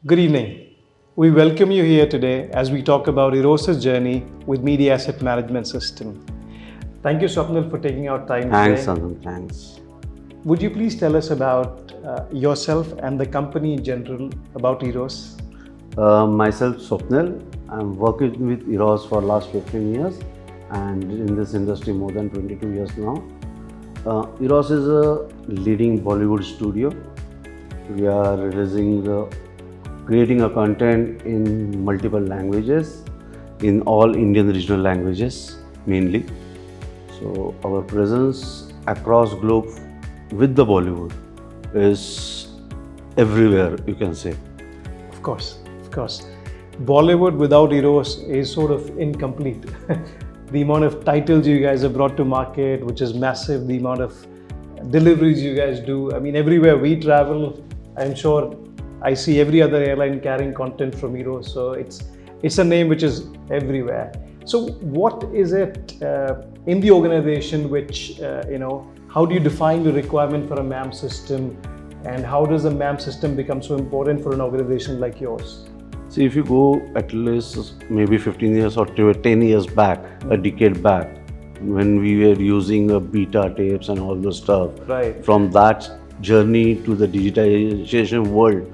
Good evening. We welcome you here today as we talk about Eros' journey with Media Asset Management System. Thank you, Swapnil, for taking our time Thanks, today. Anand. Thanks. Would you please tell us about yourself and the company in general, about Eros? Myself, Swapnil. I'm working with Eros for last 15 years and in this industry more than 22 years now. Eros is a leading Bollywood studio. We are creating a content in multiple languages, in all Indian regional languages mainly. So our presence across globe with the Bollywood is everywhere, you can say. Of course. Bollywood without Eros is sort of incomplete. The amount of titles you guys have brought to market, which is massive, the amount of deliveries you guys do. I mean, everywhere we travel, I'm sure I see every other airline carrying content from Eros. So it's a name which is everywhere. So what is it in the organization which, how do you define the requirement for a MAM system, and how does the MAM system become so important for an organization like yours? See, if you go at least maybe 15 years or 10 years back, a decade back, when we were using beta tapes and all those stuff, Right. from that journey to the digitization world,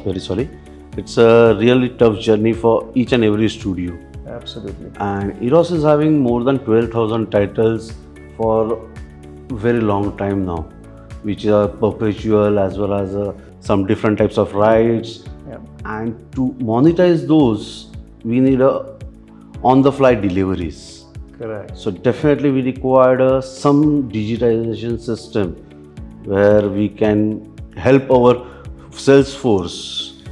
very sorry, it's a really tough journey for each and every studio. Absolutely. And Eros is having more than 12,000 titles for very long time now, which are perpetual as well as some different types of rights. Yeah. And to monetize those, we need on-the-fly deliveries. Correct. So definitely we required some digitization system where we can help our sales force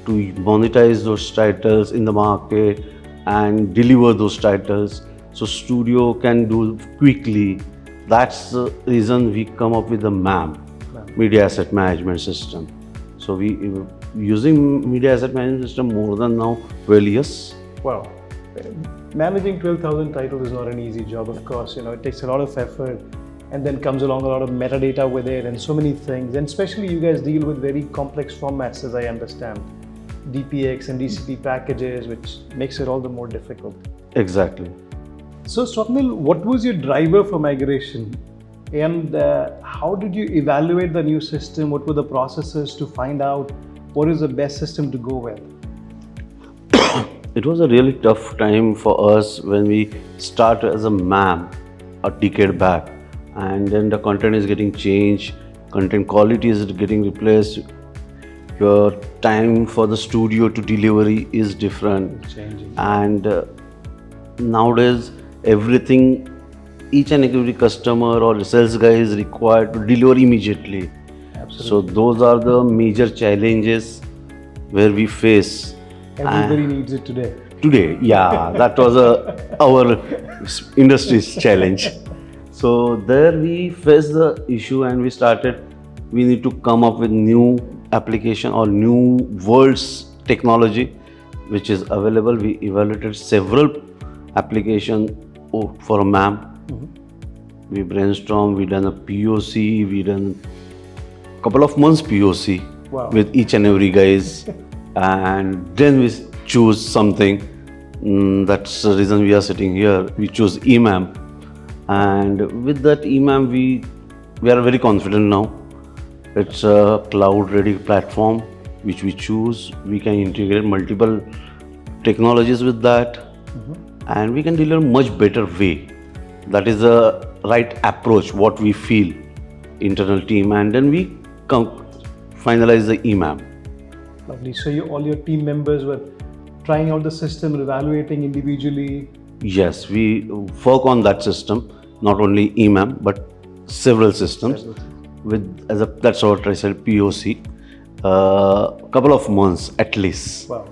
to monetize those titles in the market and deliver those titles so studio can do quickly. That's the reason we come up with the MAM, Media Asset Management System. So we using Media Asset Management System more than now 12 years. Wow. Managing 12,000 titles is not an easy job, of course. It takes a lot of effort, and then comes along a lot of metadata with it and so many things. And especially you guys deal with very complex formats, as I understand. DPX and DCP packages, which makes it all the more difficult. Exactly. So Swapnil, what was your driver for migration? And how did you evaluate the new system? What were the processes to find out what is the best system to go with? It was a really tough time for us when we started as a MAM a decade back, and then the content is getting changed, content quality is getting replaced, your time for the studio to delivery is different. Changing. And nowadays everything, each and every customer or sales guy is required to deliver immediately. Absolutely. So those are the major challenges where we face. Everybody needs it today. Today, yeah, that was our industry's challenge. So there we faced the issue and we need to come up with new application or new world's technology which is available. We evaluated several applications for a MAM. We brainstormed, we done a POC, we done a couple of months POC. Wow. With each and every guys. And then we choose something. That's the reason we are sitting here. We choose EMAM, and with that EMAM we are very confident now. It's a cloud-ready platform which we choose. We can integrate multiple technologies with that, and we can deliver much better way. That is the right approach. What we feel, internal team, and then we finalize the EMAM. Lovely. So all your team members were trying out the system, evaluating individually. Yes, we work on that system, not only EMAM but several systems. That's what I said, POC. Couple of months at least. Wow.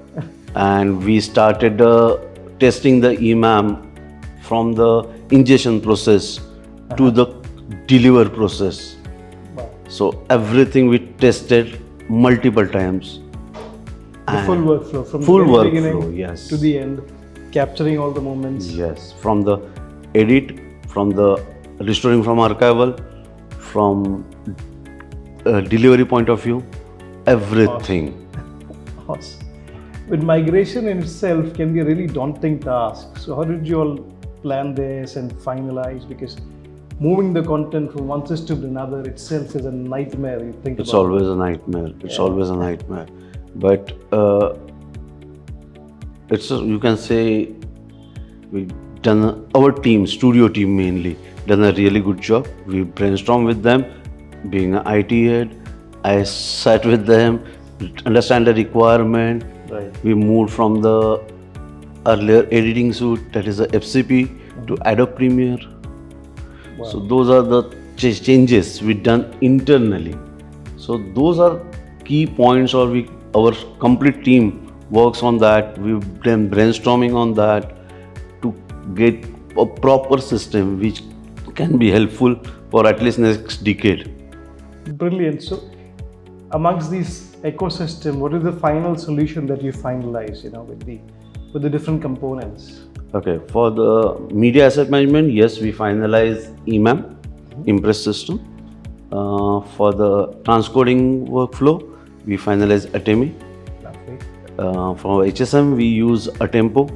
And we started testing the EMAM from the ingestion process to the deliver process. Wow. So everything we tested multiple times. The full workflow from Full the very workflow, beginning yes. to the end, capturing all the moments. Yes, from the edit, from the restoring from archival, from delivery point of view, everything. course. But migration in itself can be a really daunting task. So how did you all plan this and finalize? Because moving the content from one system to another itself is a nightmare. You think It's about always a nightmare. It's always a nightmare. But you can say we done, our team, studio team mainly, done a really good job. We brainstormed with them, being an IT head. I sat with them, understand the requirement. Right. We moved from the earlier editing suite, that is the FCP, to Adobe Premiere. Wow. So those are the changes we done internally. So those are key points, or our complete team works on that. We've done brainstorming on that to get a proper system which can be helpful for at least next decade. Brilliant. So amongst these ecosystem, what is the final solution that you finalize, with the different components? Okay, for the media asset management, yes, we finalize EMAM, Impress system. For the transcoding workflow, we finalize Atemi. Lovely. For HSM, we use Atempo.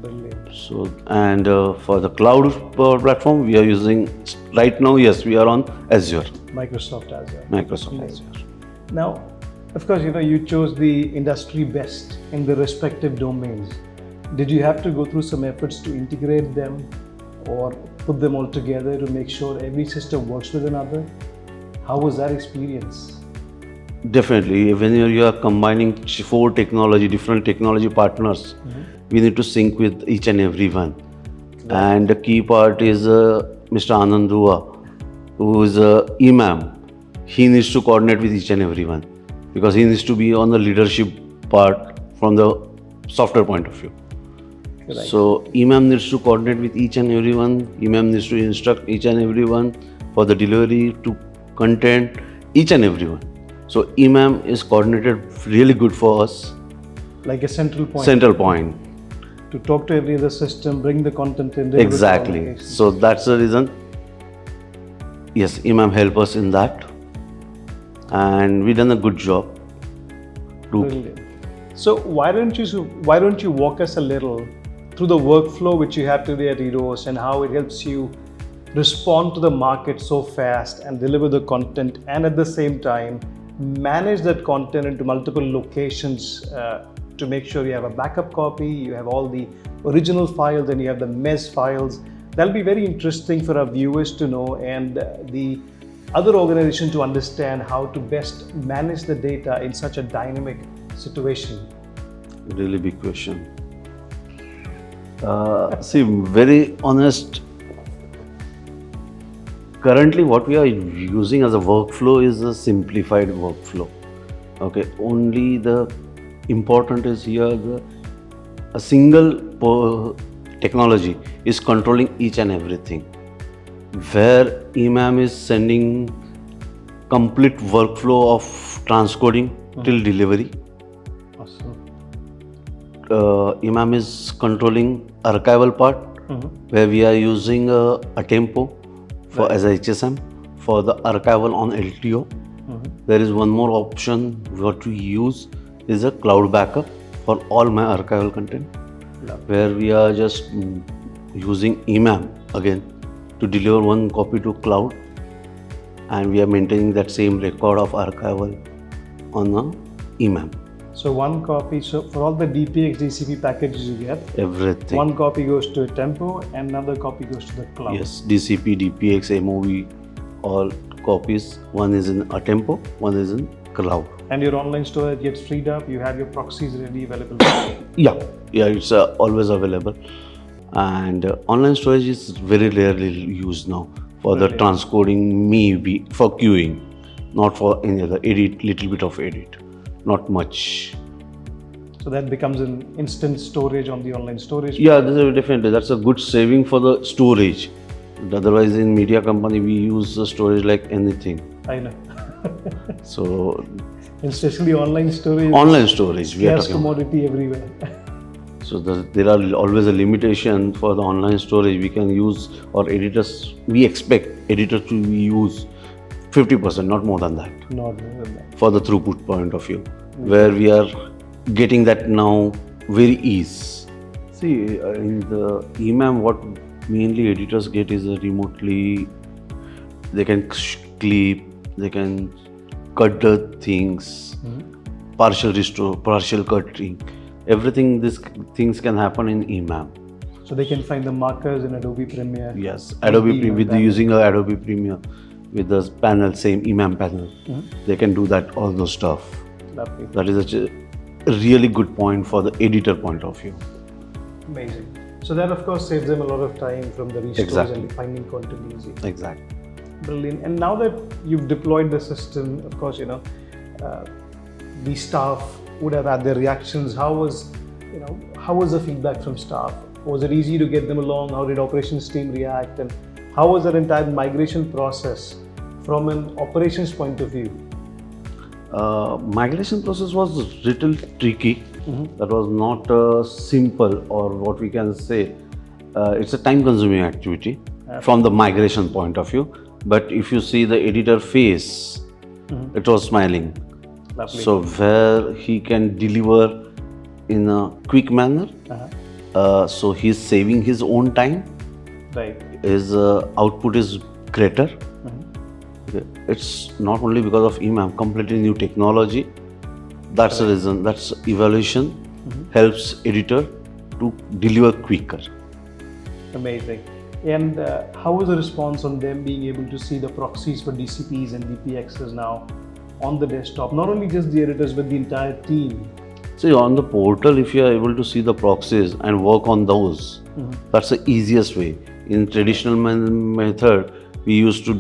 Brilliant. So, and for the cloud platform, we are using right now. Yes, we are on Azure. Microsoft Azure. Microsoft Azure. Now, of course, you chose the industry best in the respective domains. Did you have to go through some efforts to integrate them or put them all together to make sure every system works with another? How was that experience? Definitely, when you are combining different technology partners, we need to sync with each and every one. Right. And the key part is Mr. Anand Dua, who is EMAM. He needs to coordinate with each and every one because he needs to be on the leadership part from the software point of view. Right. So EMAM needs to coordinate with each and every one. EMAM needs to instruct each and every one for the delivery to content, each and every one. So EMAM is coordinated really good for us. Like a central point. Central point. To talk to every other system, bring the content in. Exactly. So that's the reason. Yes, EMAM help us in that. And we done a good job. Brilliant. So why don't you walk us a little through the workflow which you have today at Eros and how it helps you respond to the market so fast and deliver the content, and at the same time manage that content into multiple locations to make sure you have a backup copy, you have all the original files, and you have the mess files. That'll be very interesting for our viewers to know, and the other organization to understand how to best manage the data in such a dynamic situation. Really big question. See, very honest, currently what we are using as a workflow is a simplified workflow. Okay, only the important is here a single technology is controlling each and everything, where EMAM is sending complete workflow of transcoding till delivery. Awesome. EMAM is controlling archival part, where we are using Atempo for as a HSM for the archival on LTO. There is one more option what we use is a cloud backup for all my archival content, where we are just using EMAM again to deliver one copy to cloud, and we are maintaining that same record of archival on the EMAM. So one copy, so for all the DPX, DCP packages you get, everything. One copy goes to a Tempo and another copy goes to the cloud. Yes, DCP, DPX, MOV, all copies. One is in Atempo, one is in cloud. And your online storage gets freed up, you have your proxies ready, available. Yeah, it's always available. And online storage is very rarely used now for the transcoding, maybe for queuing, not for any other edit, little bit of edit, not much. So that becomes an instant storage on the online storage. Yeah, definitely. That's a good saving for the storage. Otherwise, in media company, we use the storage like anything. I know. So, especially online storage. Online storage, we are scarce talking commodity everywhere. So there are always a limitation for the online storage. We can use, or editors, we expect editors to use 50%, not more than that. Not more than that. For the throughput point of view, where we are getting that now very ease. See, in the EMAM, what mainly editors get is a remotely, they can clip, they can cut the things, partial restore, partial cutting, everything. These things can happen in EMAM. So they can find the markers in Adobe Premiere. Yes, Adobe EMAM with panel. using a Adobe Premiere with the panel, same EMAM panel, they can do that, all those stuff. Lovely. That is a really good point for the editor point of view. Amazing. So that of course saves them a lot of time from the restores Exactly. and finding content easy. Exactly. Brilliant. And now that you've deployed the system, of course, the staff would have had their reactions. How was the feedback from staff? Was it easy to get them along? How did operations team react? And how was that entire migration process from an operations point of view? Migration process was little tricky. That was not simple, or what we can say, it's a time-consuming activity from the migration point of view. But if you see the editor face, it was smiling. Lovely. So where he can deliver in a quick manner, so he's saving his own time. Right. His output is greater. Okay. It's not only because of EMAM, completely new technology. That's the reason. That's evaluation helps editor to deliver quicker. Amazing. And how was the response on them being able to see the proxies for DCPs and DPXs now on the desktop? Not only just the editors, but the entire team. See, on the portal, if you are able to see the proxies and work on those, that's the easiest way. In traditional method, we used to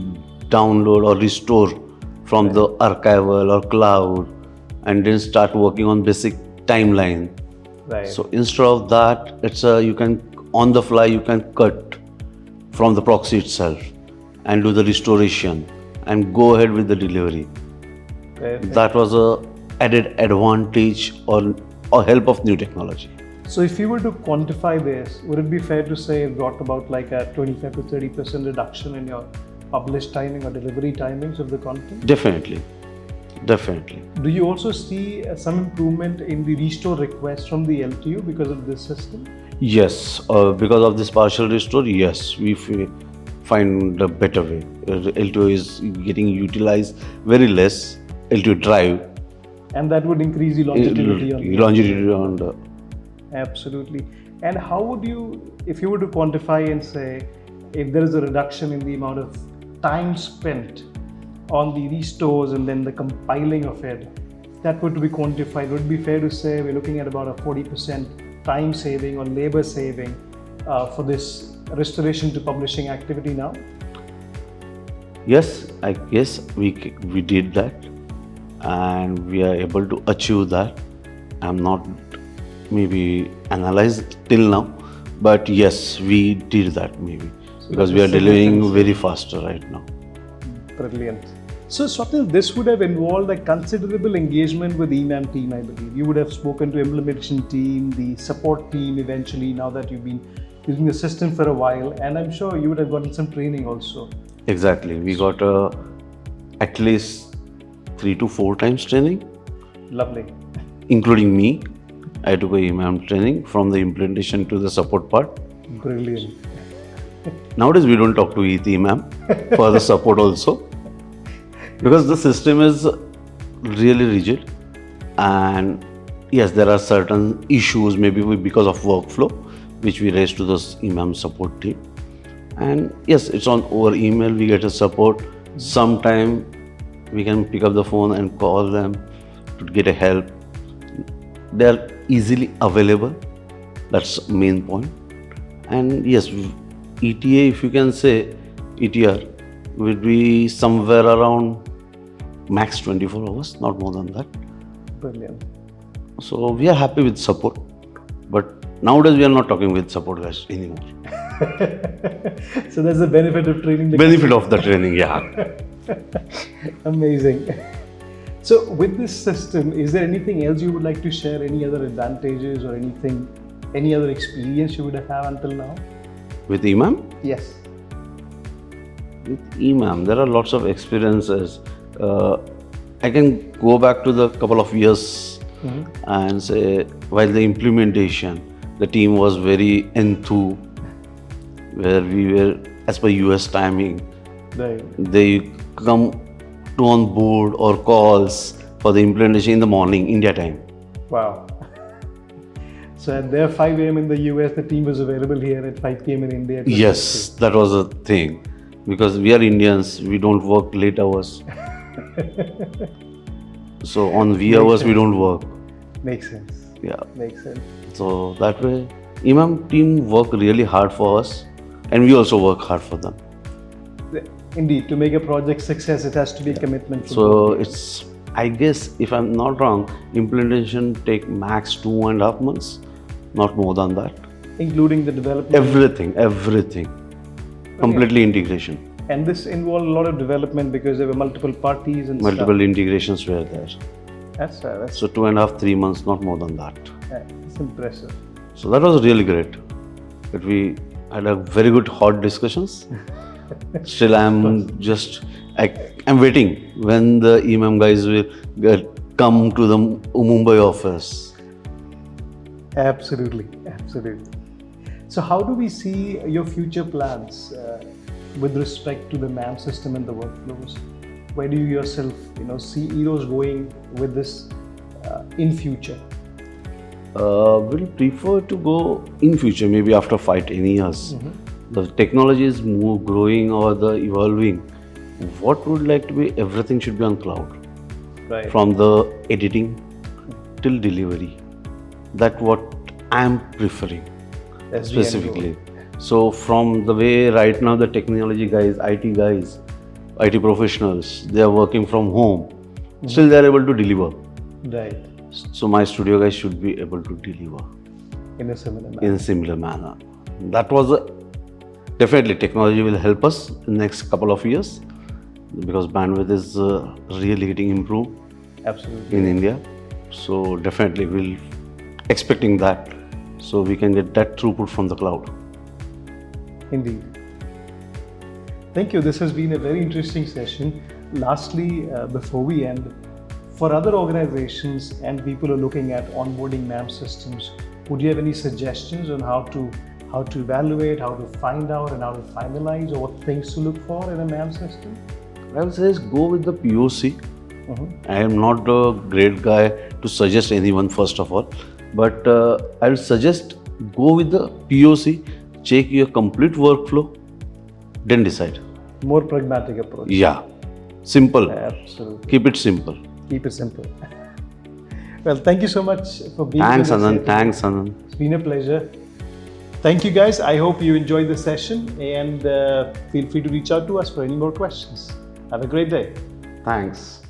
download or restore from the archival or cloud, and then start working on basic timeline. Right. So instead of that, it's you can on the fly you can cut from the proxy itself and do the restoration and go ahead with the delivery. Perfect. That was a added advantage or help of new technology. So if you were to quantify this, would it be fair to say it brought about like a 25 to 30% reduction in your published timing or delivery timings of the content? Definitely. Do you also see some improvement in the restore requests from the LTU because of this system? Yes, because of this partial restore, yes, we find a better way. L2 is getting utilized very less, L2 drive. And that would increase the longevity on the Longevity on the. Absolutely. And how would you, if you were to quantify and say, if there is a reduction in the amount of time spent on the restores and then the compiling of it, that would be quantified, would it be fair to say we're looking at about a 40% time saving or labor saving for this restoration to publishing activity now? Yes, I guess we did that, and we are able to achieve that. I'm not maybe analyzed till now, but yes, we did that maybe, because we are delivering very faster right now. Brilliant. So Swapnil, this would have involved a considerable engagement with EMAM team, I believe. You would have spoken to implementation team, the support team eventually, now that you've been using the system for a while, and I'm sure you would have gotten some training also. Exactly, we got at least 3 to 4 times training. Lovely. Including me. I took a EMAM training from the implementation to the support part. Brilliant. Nowadays we don't talk to EMAM for the support also, because the system is really rigid, and yes, there are certain issues maybe because of workflow which we raise to the EMAM support team. And yes, it's on over email we get a support. Sometime we can pick up the phone and call them to get a help. They are easily available. That's main point. And yes, ETA, if you can say, ETR will be somewhere around max 24 hours, not more than that. Brilliant. So we are happy with support, but nowadays we are not talking with support guys anymore. So that's the benefit of training. Benefit of the training, yeah. Amazing. So with this system, is there anything else you would like to share? Any other advantages or anything, any other experience you would have had until now? With EMAM? Yes. With EMAM, there are lots of experiences. I can go back to the couple of years and say while the implementation, the team was very enthused, where we were as per US timing. Right. They come to on board or calls for the implementation in the morning, India time. Wow. So at their 5 a.m. in the US, the team was available here at 5 p.m. in India. Yes, that was a thing. Because we are Indians, we don't work late hours. So on V hours, we don't work. Makes sense. Yeah. Makes sense. So that way, Imam team work really hard for us, and we also work hard for them. Indeed, to make a project success, it has to be a commitment. From So both. it's, I guess, if I'm not wrong, implementation take max 2.5 months, not more than that. Including the development. Everything. Completely integration. And this involved a lot of development because there were multiple parties and Multiple integrations were there. That's So 2.5, 3 months, not more than that. it's impressive. So that was really great. But we had a very good hot discussions. Still, I'm waiting when the EMAM guys will come to the Mumbai office. Absolutely. So how do we see your future plans with respect to the MAM system and the workflows? Where do you yourself, see Eros going with this in future? We'll prefer to go in future, maybe after 5-10 years. The technology is more growing or the evolving. What would like to be, everything should be on cloud. Right. From the editing till delivery. That's what I'm preferring specifically. So from the way right now the technology guys, IT professionals, they are working from home. Still they are able to deliver. Right. So my studio guys should be able to deliver In a similar manner. That was definitely technology will help us in the next couple of years because bandwidth is really getting improved. Absolutely. In India. So definitely we'll expecting that so we can get that throughput from the cloud. Indeed. Thank you. This has been a very interesting session. Lastly, before we end, for other organizations and people who are looking at onboarding MAM systems, would you have any suggestions on how to evaluate, how to find out, and how to finalize, or what things to look for in a MAM system? I will say go with the POC. I am not a great guy to suggest anyone first of all, but I will suggest go with the POC, check your complete workflow, then decide. More pragmatic approach. Yeah, simple. Absolutely. Keep it simple. Keep it simple. Well, thank you so much for being Thanks, with us. Anand. Thanks, Anand. It's been a pleasure. Thank you, guys. I hope you enjoyed the session, and feel free to reach out to us for any more questions. Have a great day. Thanks.